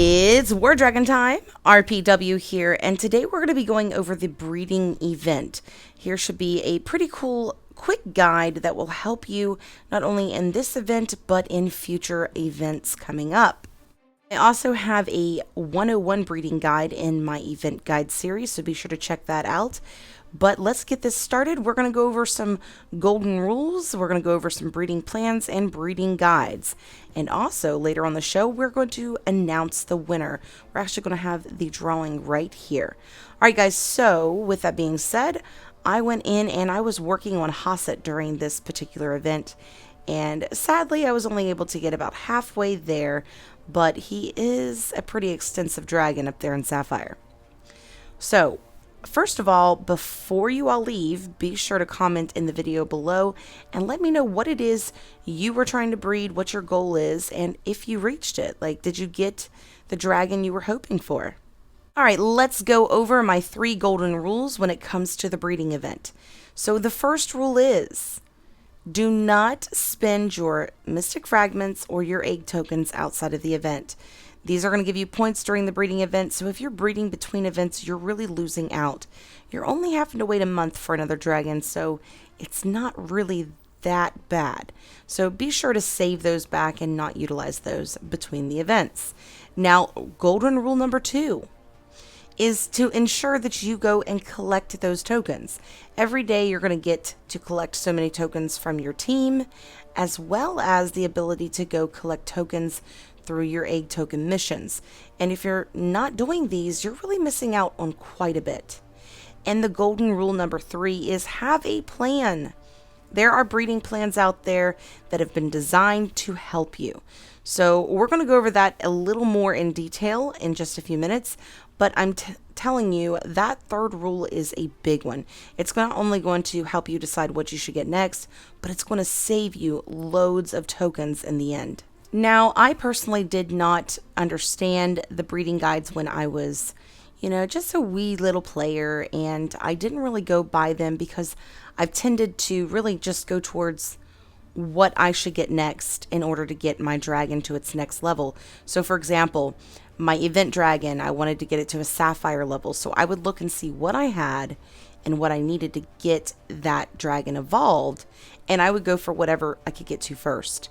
It's War Dragon time, RPW here, and today we're going to be going over the breeding event. Here should be a pretty cool quick guide that will help you not only in this event, but in future events coming up. I also have a 101 breeding guide in my event guide series, so be sure to check that out. But let's get this started. We're going to go over some golden rules. We're going to go over some breeding plans and breeding guides. And also later on the show, we're going to announce the winner. We're actually going to have the drawing right here. All right, guys. So with that being said, I went in and I was working on Hasset during this particular event. And sadly, I was only able to get about halfway there. But he is a pretty extensive dragon up there in Sapphire. So first of all, before you all leave, be sure to comment in the video below and let me know what it is you were trying to breed, what your goal is, and if you reached it. Like, did you get the dragon you were hoping for? All right, let's go over my 3 golden rules when it comes to the breeding event. So the first rule is, do not spend your mystic fragments or your egg tokens outside of the event. These are going to give you points during the breeding event, so if you're breeding between events, you're really losing out. You're only having to wait a month for another dragon, so it's not really that bad. So be sure to save those back and not utilize those between the events. Now, golden rule number 2 is to ensure that you go and collect those tokens. Every day you're going to get to collect so many tokens from your team, as well as the ability to go collect tokens through your egg token missions. And if you're not doing these, you're really missing out on quite a bit. And the golden rule number 3 is have a plan. There are breeding plans out there that have been designed to help you. So we're going to go over that a little more in detail in just a few minutes, but I'm telling you that third rule is a big one. It's not only going to help you decide what you should get next, but it's going to save you loads of tokens in the end. Now, I personally did not understand the breeding guides when I was, just a wee little player, and I didn't really go by them because I've tended to really just go towards what I should get next in order to get my dragon to its next level. So, for example, my event dragon, I wanted to get it to a sapphire level, so I would look and see what I had and what I needed to get that dragon evolved, and I would go for whatever I could get to first.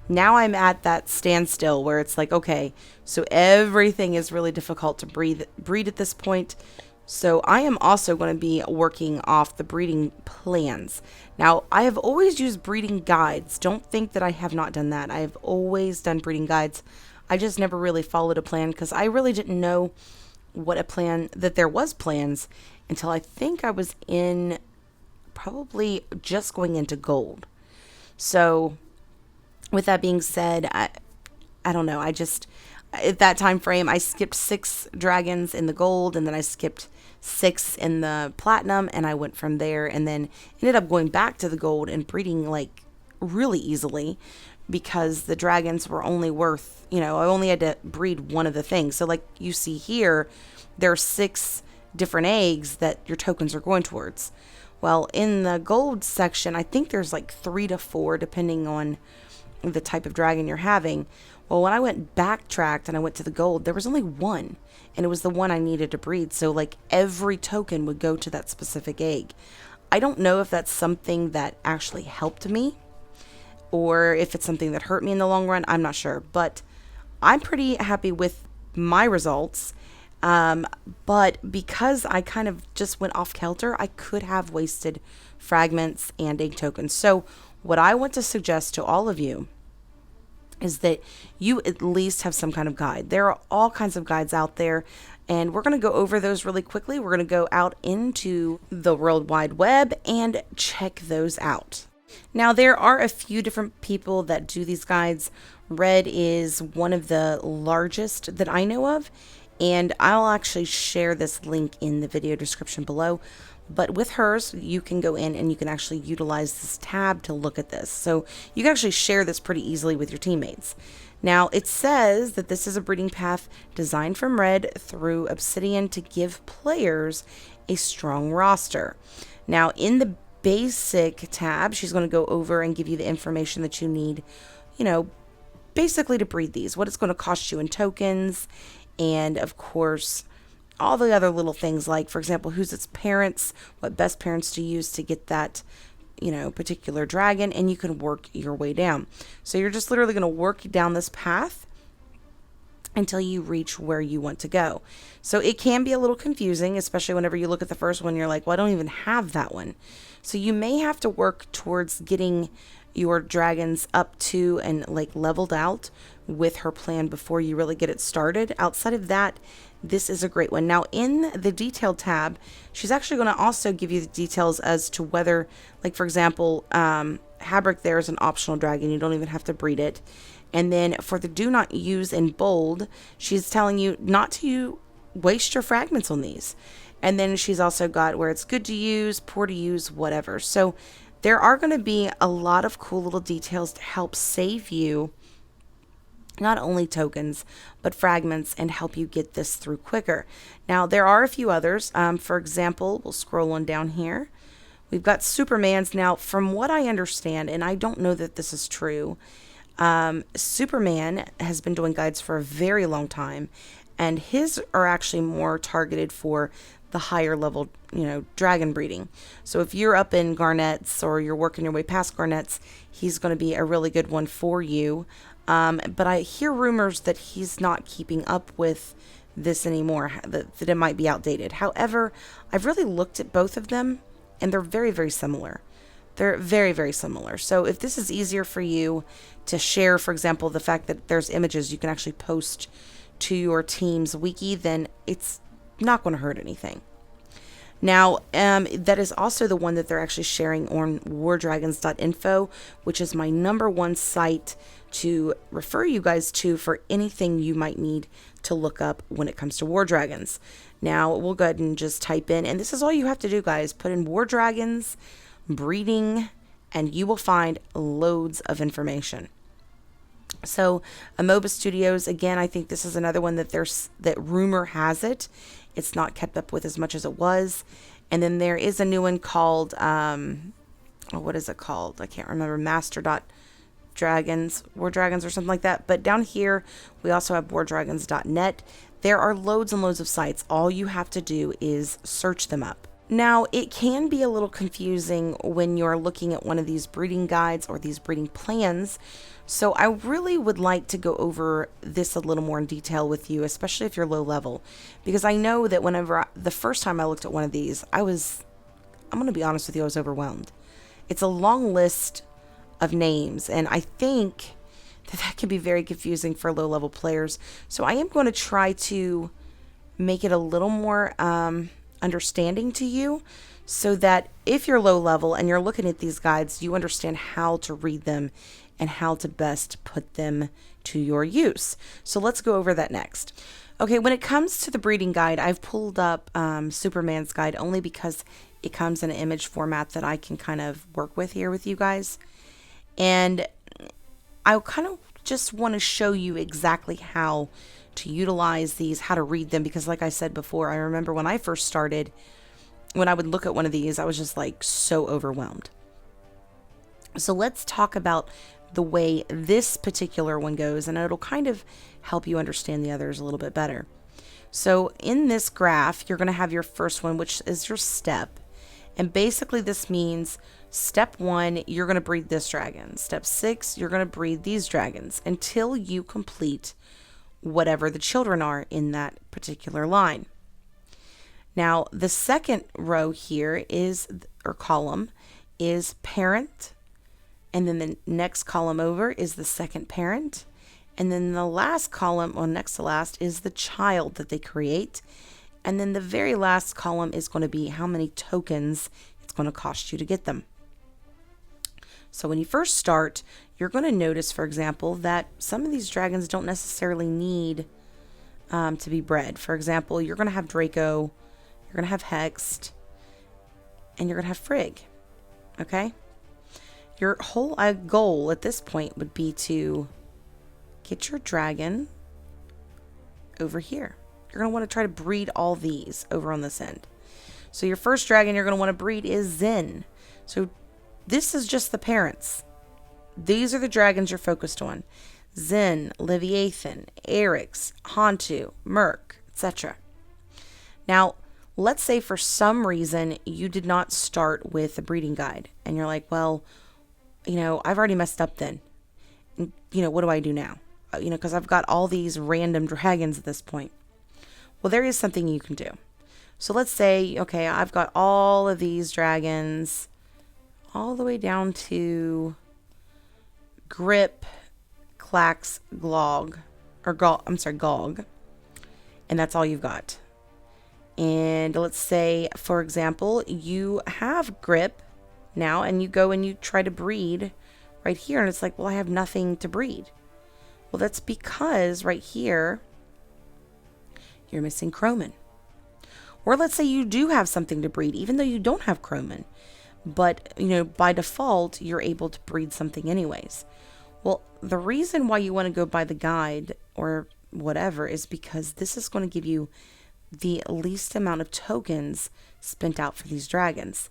Now I'm at that standstill where it's like, okay, so everything is really difficult to breed at this point. So I am also going to be working off the breeding plans. Now, I have always used breeding guides. Don't think that I have not done that. I have always done breeding guides. I just never really followed a plan because I really didn't know that there was plans until I think I was in probably just going into gold. So with that being said, I don't know. I just, at that time frame, I skipped 6 dragons in the gold, and then I skipped 6 in the platinum, and I went from there, and then ended up going back to the gold and breeding like really easily because the dragons were only worth, I only had to breed one of the things. So like you see here, there are 6 different eggs that your tokens are going towards. Well, in the gold section, I think there's like 3 to 4 depending on the type of dragon you're having. Well, when I went backtracked and I went to the gold, there was only 1, and it was the one I needed to breed. So like every token would go to that specific egg. I don't know if that's something that actually helped me or if it's something that hurt me in the long run. I'm not sure, but I'm pretty happy with my results. But because I kind of just went off kilter, I could have wasted fragments and egg tokens. So what I want to suggest to all of you is that you at least have some kind of guide. There are all kinds of guides out there, and we're going to go over those really quickly. We're going to go out into the World Wide Web and check those out. Now, there are a few different people that do these guides. Red is one of the largest that I know of, and I'll actually share this link in the video description below. But with hers, you can go in and you can actually utilize this tab to look at this. So you can actually share this pretty easily with your teammates. Now, it says that this is a breeding path designed from Red through Obsidian to give players a strong roster. Now, in the basic tab, she's going to go over and give you the information that you need, basically to breed these, what it's going to cost you in tokens, and of course, all the other little things like, for example, who's its parents, what best parents to use to get that, particular dragon, and you can work your way down. So you're just literally going to work down this path until you reach where you want to go. So it can be a little confusing, especially whenever you look at the first one, you're like, well, I don't even have that one. So you may have to work towards getting your dragons up to and like leveled out with her plan before you really get it started. Outside of that, this is a great one. Now in the detailed tab, she's actually going to also give you the details as to whether, like for example, Habric there is an optional dragon. You don't even have to breed it. And then for the do not use in bold, she's telling you not to waste your fragments on these. And then she's also got where it's good to use, poor to use, whatever. So there are going to be a lot of cool little details to help save you not only tokens, but fragments, and help you get this through quicker. Now, there are a few others. For example, we'll scroll on down here. We've got Superman's. Now, from what I understand, and I don't know that this is true, Superman has been doing guides for a very long time, and his are actually more targeted for the higher level, dragon breeding. So if you're up in Garnets or you're working your way past Garnets, he's going to be a really good one for you. But I hear rumors that he's not keeping up with this anymore, that it might be outdated. However, I've really looked at both of them, and they're very, very similar. They're very, very similar. So if this is easier for you to share, for example, the fact that there's images you can actually post to your team's wiki, then it's not going to hurt anything. Now, that is also the one that they're actually sharing on wardragons.info, which is my #1 site to refer you guys to for anything you might need to look up when it comes to War Dragons. Now, we'll go ahead and just type in, and this is all you have to do, guys. Put in War Dragons, breeding, and you will find loads of information. So, Amoeba Studios, again, I think this is another one that that rumor has it. It's not kept up with as much as it was. And then there is a new one called, what is it called? I can't remember. Master.Dragons, War Dragons or something like that. But down here, we also have wardragons.net. There are loads and loads of sites. All you have to do is search them up. Now, it can be a little confusing when you're looking at one of these breeding guides or these breeding plans. So I really would like to go over this a little more in detail with you, especially if you're low level, because I know that the first time I looked at one of these, I'm going to be honest with you, I was overwhelmed. It's a long list of names, and I think that can be very confusing for low level players. So I am going to try to make it a little more understanding to you, so that if you're low level and you're looking at these guides, you understand how to read them and how to best put them to your use. So let's go over that next. Okay, when it comes to the breeding guide, I've pulled up Superman's guide only because it comes in an image format that I can kind of work with here with you guys. And I kind of just want to show you exactly how to utilize these, how to read them, because like I said before, I remember when I first started, when I would look at one of these, I was just like so overwhelmed. So let's talk about the way this particular one goes, and it'll kind of help you understand the others a little bit better. So in this graph, you're going to have your first one, which is your step. And basically this means step 1, you're going to breed this dragon. Step 6, you're going to breed these dragons until you complete whatever the children are in that particular line. Now, the second row here or column is parent. And then the next column over is the second parent. And then the last column, or next to last, is the child that they create. And then the very last column is going to be how many tokens it's going to cost you to get them. So when you first start, you're going to notice, for example, that some of these dragons don't necessarily need to be bred. For example, you're going to have Draco, you're going to have Hexed, and you're going to have Frigg. Okay? Your whole goal at this point would be to get your dragon over here. You're going to want to try to breed all these over on this end. So your first dragon you're going to want to breed is Zen. So this is just the parents. These are the dragons you're focused on. Zen, Leviathan, Eryx, Hantu, Merc, etc. Now, let's say for some reason you did not start with a breeding guide and you're like, well, I've already messed up then. What do I do now? Because I've got all these random dragons at this point. Well, there is something you can do. So let's say, okay, I've got all of these dragons all the way down to Grip, Klax, Glog, Gog. And that's all you've got. And let's say, for example, you have Grip now and you go and you try to breed right here. And it's like, well, I have nothing to breed. Well, that's because right here, you're missing Chromin. Or let's say you do have something to breed, even though you don't have Chromin. But, by default, you're able to breed something anyways. Well, the reason why you want to go by the guide or whatever is because this is going to give you the least amount of tokens spent out for these dragons.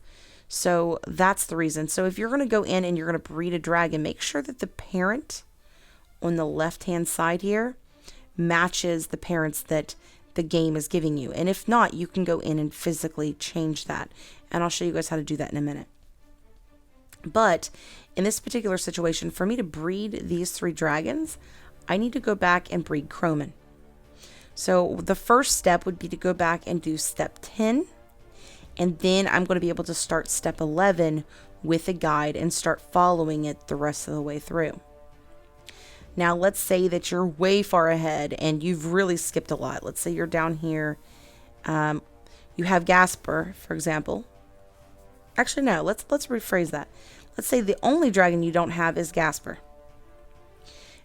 So that's the reason. So if you're going to go in and you're going to breed a dragon, make sure that the parent on the left-hand side here matches the parents that the game is giving you. And if not, you can go in and physically change that. And I'll show you guys how to do that in a minute. But in this particular situation, for me to breed these 3 dragons, I need to go back and breed Chromin. So the first step would be to go back and do step 10. And then I'm going to be able to start step 11 with a guide and start following it the rest of the way through. Now, let's say that you're way far ahead and you've really skipped a lot. Let's say you're down here. You have Gasper, for example. Actually, no, let's rephrase that. Let's say the only dragon you don't have is Gasper.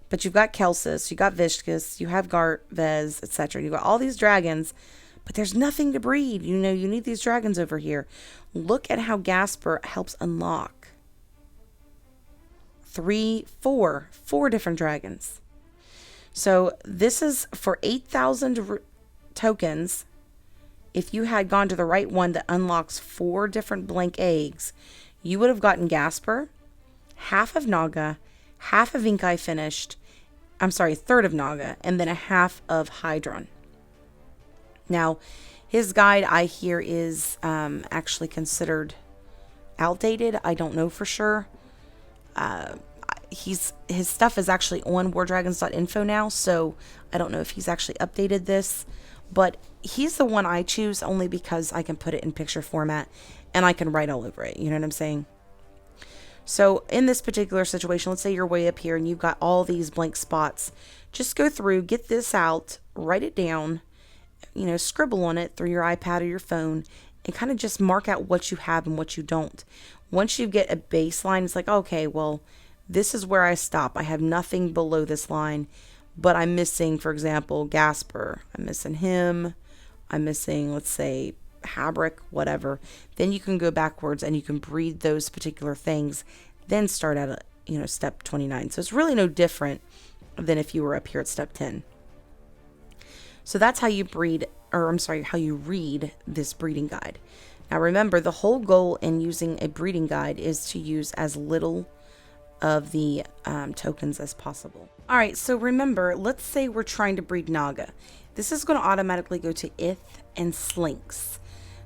But you've got Kelsis, you got Viscus, you have Garvez, etc. You've got all these dragons, but there's nothing to breed. You need these dragons over here. Look at how Gasper helps unlock 4 different dragons. So this is for 8,000 tokens. If you had gone to the right one that unlocks 4 different blank eggs, you would have gotten Gasper, half of Naga, half of Inkai finished, a third of Naga, and then a half of Hydron. Now, his guide, I hear, is actually considered outdated. I don't know for sure. His stuff is actually on wardragons.info now, so I don't know if he's actually updated this, but he's the one I choose only because I can put it in picture format and I can write all over it. You know what I'm saying? So in this particular situation, let's say you're way up here and you've got all these blank spots. Just go through, get this out, write it down, scribble on it through your iPad or your phone, and kind of just mark out what you have and what you don't. Once you get a baseline, it's like, okay, well, this is where I stop. I have nothing below this line, but I'm missing, for example, Gasper. I'm missing him. I'm missing, let's say, Habric, whatever. Then you can go backwards and you can breed those particular things, then start at step 29. So it's really no different than if you were up here at step 10. So that's how you how you read this breeding guide. Now remember, the whole goal in using a breeding guide is to use as little of the tokens as possible. All right, so remember, let's say we're trying to breed Naga. This is going to automatically go to Ith and Slinks.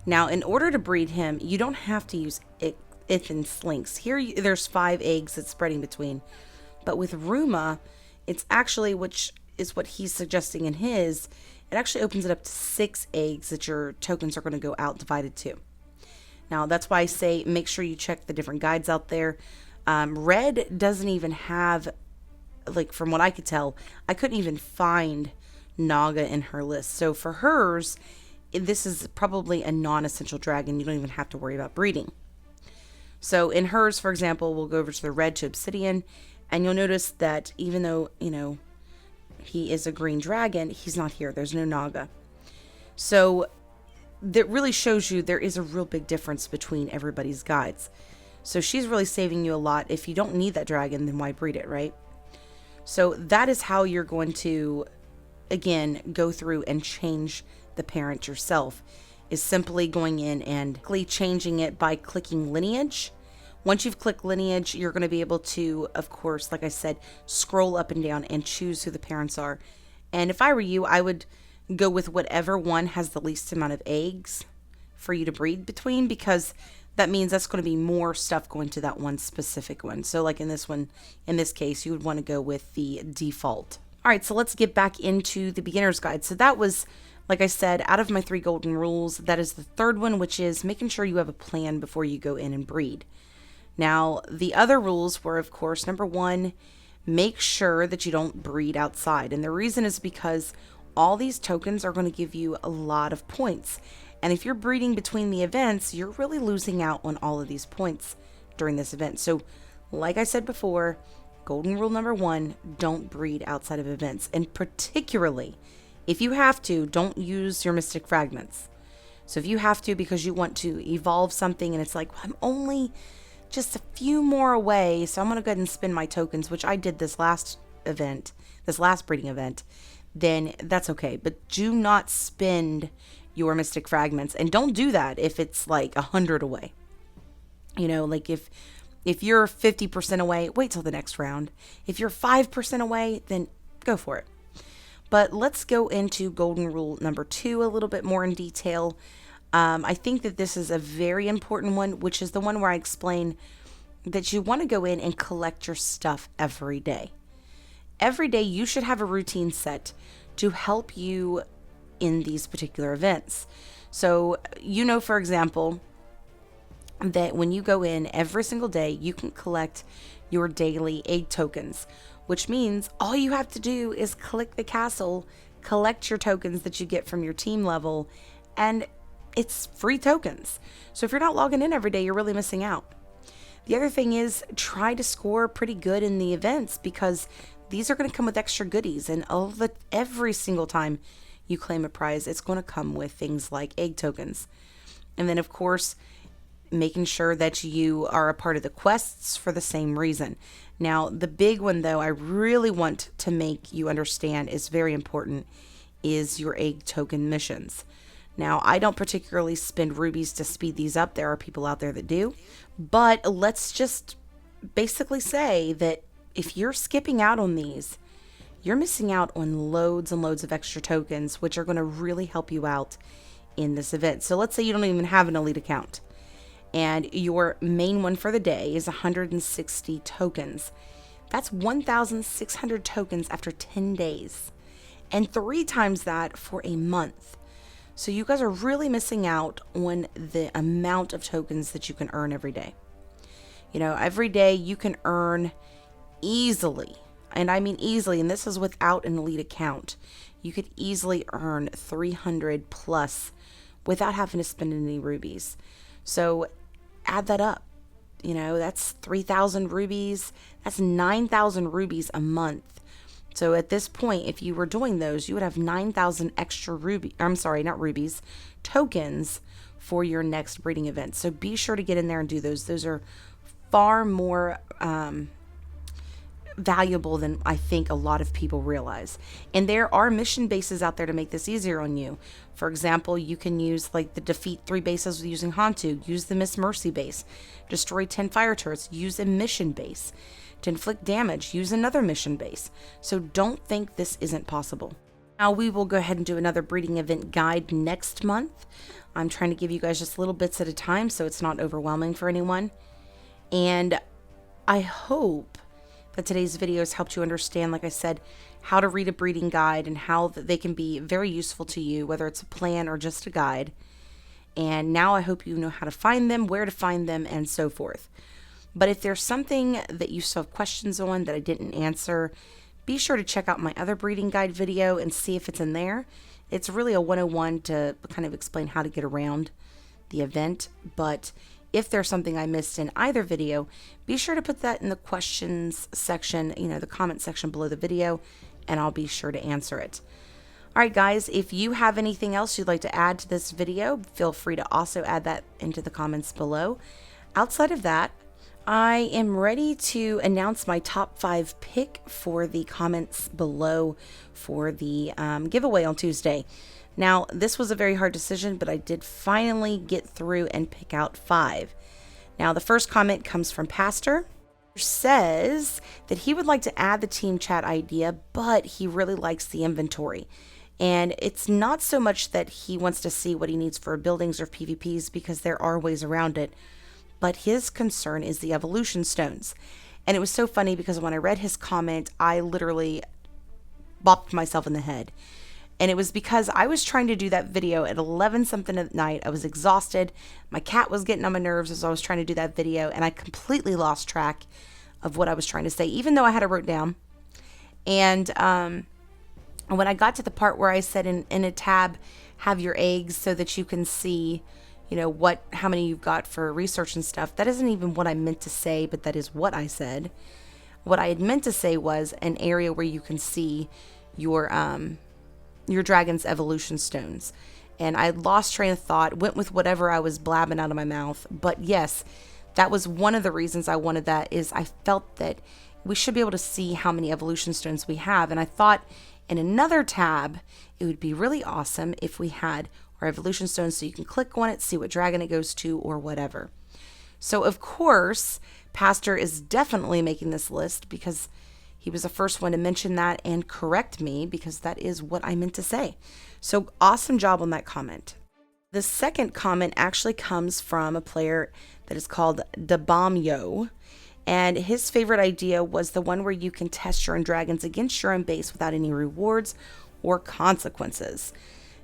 Now, in order to breed him, you don't have to use Ith and Slinks. Here, there's 5 eggs it's spreading between. But with Ruma, it's actually, which is what he's suggesting in his, it actually opens it up to 6 eggs that your tokens are going to go out divided to. Now, that's why I say make sure you check the different guides out there. Red doesn't even have, like, from what I could tell, I couldn't even find Naga in her list. So for hers, this is probably a non-essential dragon. You don't even have to worry about breeding. So in hers, for example, we'll go over to the red to Obsidian, and you'll notice that even though, he is a green dragon, he's not here. There's no Naga. So that really shows you there is a real big difference between everybody's guides. So she's really saving you a lot. If you don't need that dragon, then why breed it, right? So that is how you're going to, again, go through and change the parent yourself, is simply going in and changing it by clicking lineage. Once you've clicked lineage, you're going to be able to, of course, like I said, scroll up and down and choose who the parents are. And if I were you, I would go with whatever one has the least amount of eggs for you to breed between, because that means that's going to be more stuff going to that one specific one. So like in this case, you would want to go with the default. All right, so let's get back into the beginner's guide. So that was, like I said, out of my 3 golden rules, that is the third one, which is making sure you have a plan before you go in and breed. Now, the other rules were, of course, number 1, make sure that you don't breed outside. And the reason is because all these tokens are going to give you a lot of points. And if you're breeding between the events, you're really losing out on all of these points during this event. So, like I said before, golden rule number 1, don't breed outside of events. And particularly, if you have to, don't use your mystic fragments. So if you have to because you want to evolve something and it's like, well, I'm only just a few more away, so I'm going to go ahead and spend my tokens, which I did this last breeding event, then that's okay. But do not spend your mystic fragments, and don't do that if it's like 100 away. You know, like if you're 50% away, wait till the next round. If you're 5% away, then go for it. But let's go into golden rule number 2 a little bit more in detail. I think that this is a very important one, which is the one where I explain that you want to go in and collect your stuff every day. Every day you should have a routine set to help you in these particular events. So, you know, for example, that when you go in every single day, you can collect your daily egg tokens, which means all you have to do is click the castle, collect your tokens that you get from your team level, and it's free tokens. So if you're not logging in every day, you're really missing out. The other thing is try to score pretty good in the events, because these are going to come with extra goodies, and every single time you claim a prize, it's going to come with things like egg tokens. And then, of course, making sure that you are a part of the quests for the same reason. Now, the big one, though, I really want to make you understand is very important, is your egg token missions. Now, I don't particularly spend rubies to speed these up. There are people out there that do. But let's just basically say that if you're skipping out on these, you're missing out on loads and loads of extra tokens, which are going to really help you out in this event. So let's say you don't even have an elite account, and your main one for the day is 160 tokens. That's 1,600 tokens after 10 days, and 3 times that for a month. So you guys are really missing out on the amount of tokens that you can earn every day. You know, every day you can earn easily, and I mean easily, and this is without an elite account, you could easily earn 300 plus without having to spend any rubies. So add that up. You know, that's 3,000 rubies. That's 9,000 rubies a month. So at this point, if you were doing those, you would have 9,000 extra tokens for your next breeding event. So be sure to get in there and do those. Those are far more valuable than I think a lot of people realize. And there are mission bases out there to make this easier on you. For example, you can use like the defeat 3 bases using Hantu, use the Miss Mercy base, destroy 10 fire turrets, use a mission base. To inflict damage, use another mission base. So don't think this isn't possible. Now we will go ahead and do another breeding event guide next month. I'm trying to give you guys just little bits at a time so it's not overwhelming for anyone. And I hope that today's video has helped you understand, like I said, how to read a breeding guide and how they can be very useful to you, whether it's a plan or just a guide. And now I hope you know how to find them, where to find them, and so forth. But if there's something that you still have questions on that I didn't answer, be sure to check out my other breeding guide video and see if it's in there. It's really a 101 to kind of explain how to get around the event. But if there's something I missed in either video, be sure to put that in the questions section, the comment section below the video, and I'll be sure to answer it. All right, guys, if you have anything else you'd like to add to this video, feel free to also add that into the comments below. Outside of that, I am ready to announce my top 5 pick for the comments below for the giveaway on Tuesday. Now, this was a very hard decision, but I did finally get through and pick out 5. Now, the first comment comes from Pastor. Says that he would like to add the team chat idea, but he really likes the inventory. And it's not so much that he wants to see what he needs for buildings or PvPs, because there are ways around it, but his concern is the evolution stones. And it was so funny because when I read his comment, I literally bopped myself in the head. And it was because I was trying to do that video at 11 something at night. I was exhausted. My cat was getting on my nerves as I was trying to do that video, and I completely lost track of what I was trying to say, even though I had it wrote down. And when I got to the part where I said in a tab, have your eggs so that you can see, how many you've got for research and stuff, that isn't even what I meant to say, but that is what I said. What I had meant to say was an area where you can see your dragon's evolution stones. And I lost train of thought, went with whatever I was blabbing out of my mouth. But yes, that was one of the reasons I wanted that, is I felt that we should be able to see how many evolution stones we have. And I thought in another tab, it would be really awesome if we had our evolution stones so you can click on it, see what dragon it goes to or whatever. So of course, Pastor is definitely making this list because he was the first one to mention that and correct me, because that is what I meant to say. So awesome job on that comment. The second comment actually comes from a player that is called Dabamyo. And his favorite idea was the one where you can test your own dragons against your own base without any rewards or consequences.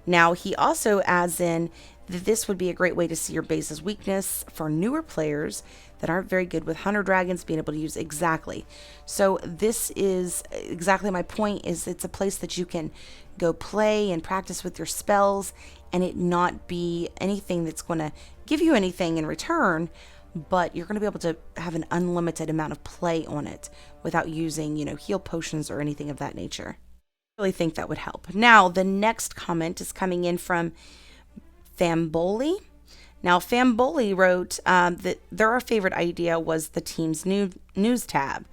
Now, he also adds in that this would be a great way to see your base's weakness for newer players that aren't very good with hunter dragons, being able to use exactly. So this is exactly my point, is it's a place that you can go play and practice with your spells and it not be anything that's going to give you anything in return, but you're going to be able to have an unlimited amount of play on it without using, heal potions or anything of that nature. I really think that would help. Now, the next comment is coming in from Famboli. Now, Famboli wrote that their favorite idea was the team's news tab.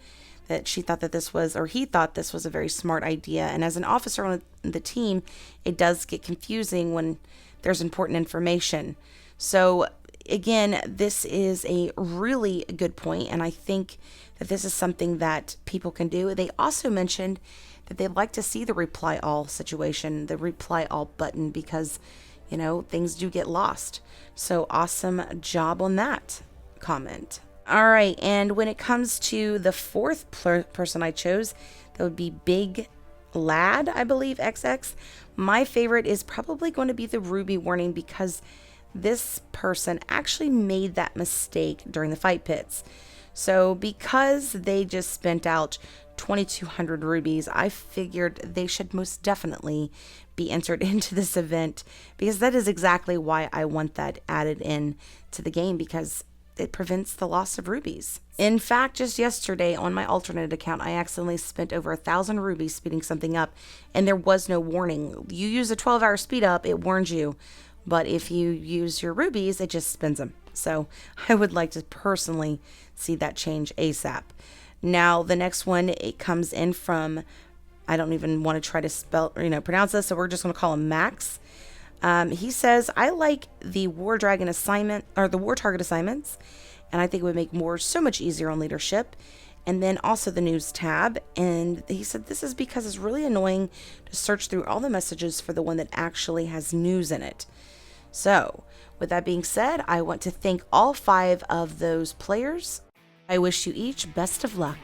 That she thought that this was, or he thought this was a very smart idea. And as an officer on the team, it does get confusing when there's important information. So again, this is a really good point, and I think that this is something that people can do. They also mentioned that they'd like to see the reply all situation, the reply all button, because things do get lost. So awesome job on that comment. All right, and when it comes to the fourth person I chose, that would be Big Lad, I believe, XX. My favorite is probably going to be the Ruby warning, because this person actually made that mistake during the fight pits. So because they just spent out 2,200 rubies, I figured they should most definitely be entered into this event, because that is exactly why I want that added in to the game, because it prevents the loss of rubies. In fact, just yesterday on my alternate account, I accidentally spent over 1,000 rubies speeding something up, and there was no warning. You use a 12-hour speed up, it warns you, but if you use your rubies, it just spins them. So I would like to personally see that change ASAP. Now, the next one, it comes in from, I don't even want to try to pronounce this, so we're just going to call him Max. He says, I like the War Dragon assignment, or the War Target assignments, and I think it would make war so much easier on leadership. And then also the news tab. And he said this is because it's really annoying to search through all the messages for the one that actually has news in it. So, with that being said, I want to thank all 5 of those players. I wish you each best of luck.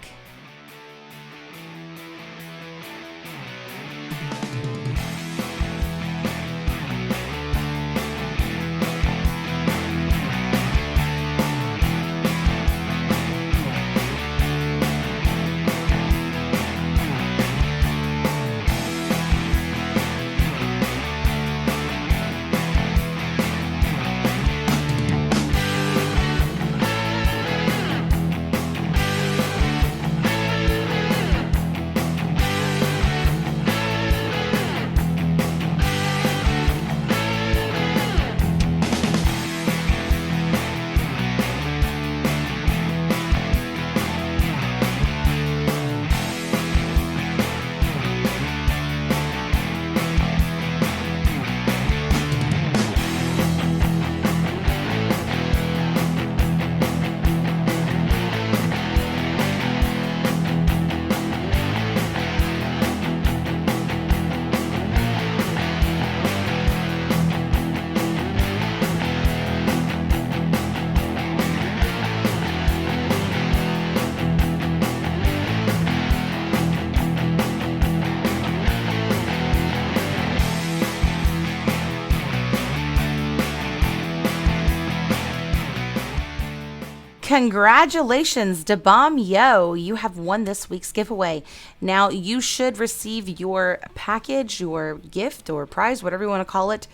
Congratulations, DaBomb Yo. You have won this week's giveaway. Now, you should receive your package, your gift, or prize, whatever you want to call it,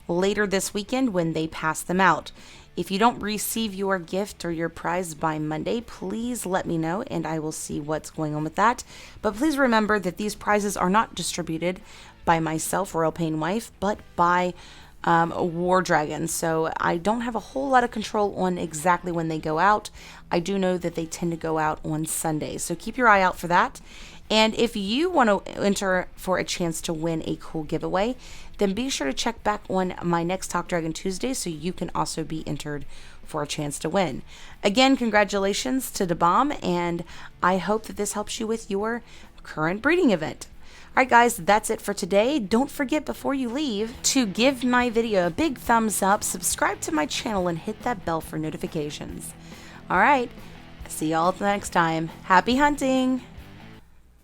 later this weekend when they pass them out. If you don't receive your gift or your prize by Monday, please let me know and I will see what's going on with that. But please remember that these prizes are not distributed by myself, Royal Pain Wife, but by War Dragon. So I don't have a whole lot of control on exactly when they go out. I do know that they tend to go out on Sundays. So keep your eye out for that. And if you want to enter for a chance to win a cool giveaway, then be sure to check back on my next Talk Dragon Tuesday so you can also be entered for a chance to win. Again, congratulations to DaBomb, and I hope that this helps you with your current breeding event. Alright guys, that's it for today. Don't forget before you leave to give my video a big thumbs up, subscribe to my channel, and hit that bell for notifications. Alright, see y'all next time. Happy hunting!